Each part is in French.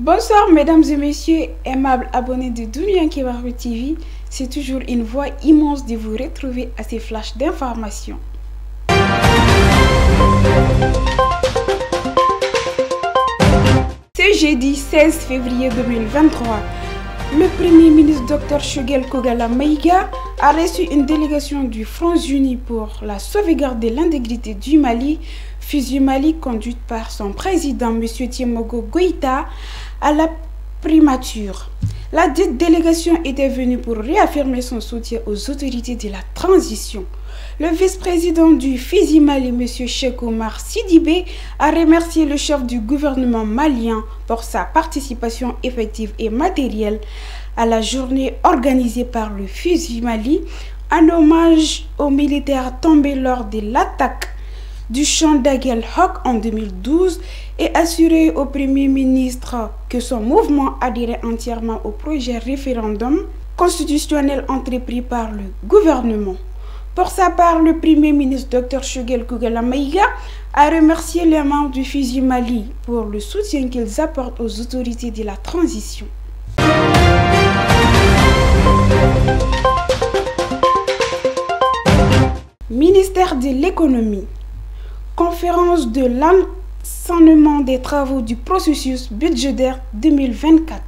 Bonsoir mesdames et messieurs, aimables abonnés de Dounian Kibarou TV. C'est toujours une joie immense de vous retrouver à ces flashs d'informations. Ce jeudi 16 février 2023, le Premier ministre Dr Choguel Kogalla Maïga a reçu une délégation du Front Uni pour la sauvegarde de l'intégrité du Mali, FUSU Mali, conduite par son président M. Tiemogo Goïta à la primature. La dite délégation était venue pour réaffirmer son soutien aux autorités de la transition. Le vice-président du FUSU Mali, M. Cheikh Omar Sidibé, a remercié le chef du gouvernement malien pour sa participation effective et matérielle à la journée organisée par le FUSU Mali en hommage aux militaires tombés lors de l'attaque du champ d'Aguel Hawk en 2012 et assuré au Premier ministre que son mouvement adhérait entièrement au projet référendum constitutionnel entrepris par le gouvernement. Pour sa part, le Premier ministre Dr Choguel Kogalla Maïga a remercié les membres du FUSU Mali pour le soutien qu'ils apportent aux autorités de la transition. Ministère de l'économie. Conférence de l'enseignement des travaux du processus budgétaire 2024.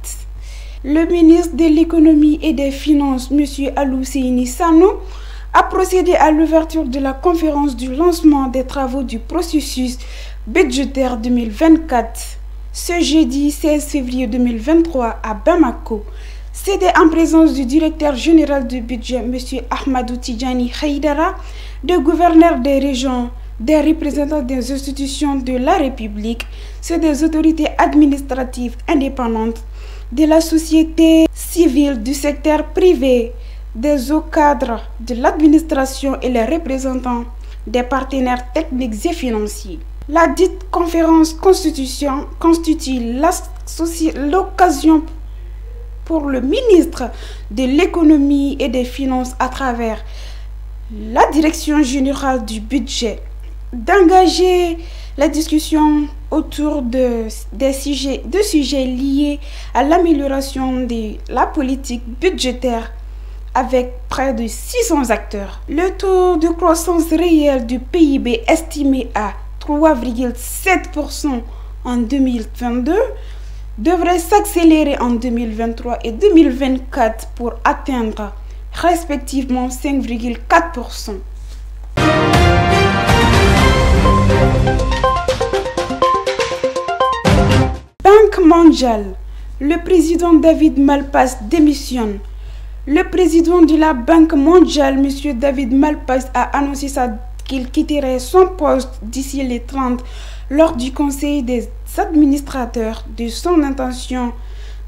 Le ministre de l'économie et des finances, M. Alou-Seini Sano, a procédé à l'ouverture de la conférence du lancement des travaux du processus budgétaire 2024 ce jeudi 16 février 2023 à Bamako. C'était en présence du directeur général du budget, M. Ahmadou Tidjani Haïdara, des gouverneurs des régions, des représentants des institutions de la République, ceux des autorités administratives indépendantes, de la société civile, du secteur privé, des hauts cadres de l'administration et les représentants des partenaires techniques et financiers. La dite conférence constitue l'occasion pour le ministre de l'économie et des finances à travers la direction générale du budget d'engager la discussion autour de sujets liés à l'amélioration de la politique budgétaire avec près de 600 acteurs. Le taux de croissance réelle du PIB estimé à 3,7% en 2022 devrait s'accélérer en 2023 et 2024 pour atteindre respectivement 5,4%. Banque mondiale. Le président David Malpass démissionne. Le président de la Banque mondiale, M. David Malpass, a annoncé qu'il quitterait son poste d'ici les 30 lors du conseil des administrateurs de son intention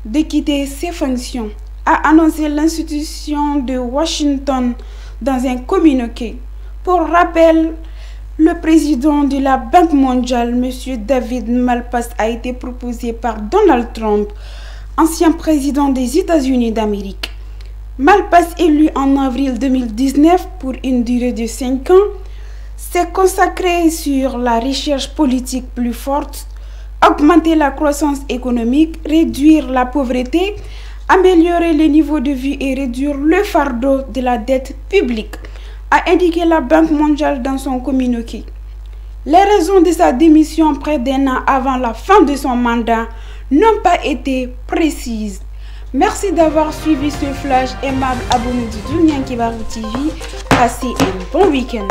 de quitter ses fonctions, a annoncé l'institution de Washington dans un communiqué. Pour rappel, le président de la Banque mondiale, M. David Malpass, a été proposé par Donald Trump, ancien président des États-Unis d'Amérique. Malpass, élu en avril 2019 pour une durée de 5 ans, s'est consacré sur la recherche politique plus forte, augmenter la croissance économique, réduire la pauvreté, améliorer le niveau de vie et réduire le fardeau de la dette publique, a indiqué la Banque mondiale dans son communiqué. Les raisons de sa démission près d'un an avant la fin de son mandat n'ont pas été précises. Merci d'avoir suivi ce flash, aimable abonné de Dounian Kibarou TV. Passez un bon week-end.